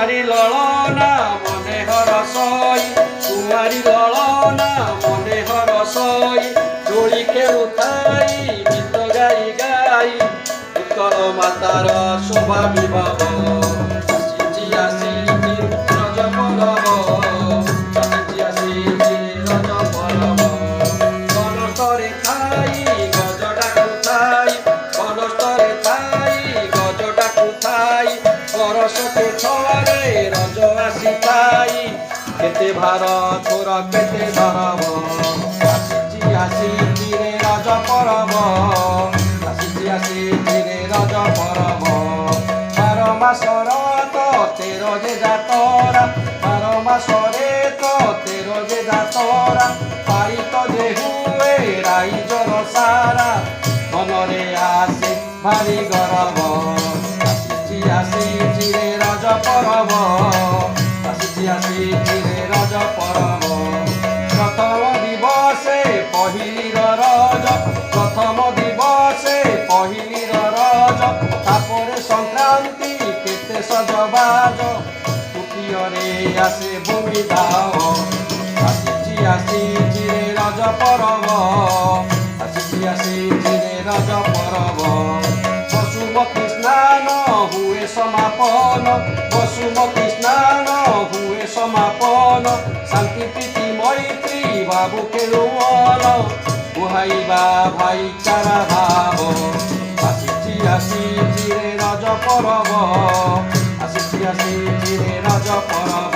কুমারী ললনা মনে হরসই কুমারী ললনা মনে হরসই দোଳି খেলুথাই গীত গাই গাই উৎকল মাতার শোভা বিভব আসিছি আসিছি রଜ পରବ আসিছি আসিছি রଜ পରବ বনସ୍ତରେ ଥାଇ ଗଜ ଡାକୁଥାଇ ବନସ୍ତରେ ଥାଇ ଗଜ ଡାକୁଥାଇ ବରଷକେ ଥରେ ରଜ ଆସିଥାଇ କେତେ ଭାର ତୋର କେତେ ଧରବ ଆସିଛି ଆସିଛି ରେ ରଜ ପରବ ଆସିଛି ଆସିଛି ରେ ରଜ ପରବ ବାର ମାସର ତ ତେର ଯେ ଯାତରା ବାର ମାସରେ ତ ତେର ଯେ ଯାତରା ପାଳିତ ଯେ ହୁଏ ରାଇଜର ସାରା ମନରେ ଆସେ ଭାରି ଗରବ ଆସିଛି ଆସିଛି ରେ ରଜ ପରବ ଆସିଛି ଆସିଛି ରେ ରଜ ପରବ ପ୍ରଥମ ଦିବସେ ପହିଲିର ରଜ ପ୍ରଥମ ଦିବସେ ପହିଲିର ରଜ ତାପରେ ସଂକ୍ରାନ୍ତି କେତେ ସଜବାଜ ତୃତୀୟରେ ଆସେ ଭୂମି ଦାହ ଆସିଛି ଆସିଛି ରେ ରଜ ପରବ ଆସିଛି ଆସିଛି ରେ ରଜ ପରବ বসুমতী স্নান হুয়ে সমাপন বসুমতী স্নান হুয়ে সমাপন শান্তি প্রীতি মৈত্রী বাবু খেলুমন কুহাইবা ভাইচারা ভাব আসিছি আসিছি রে রজ পরব আসিছি আসিছি রে রজ পরব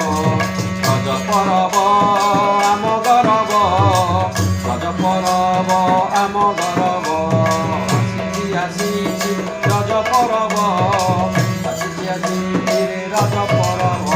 আম গরব রজ পরব আম গরব আসিছি আসিছি রজ পরব আসিছি আসিছি রে রজ পরব।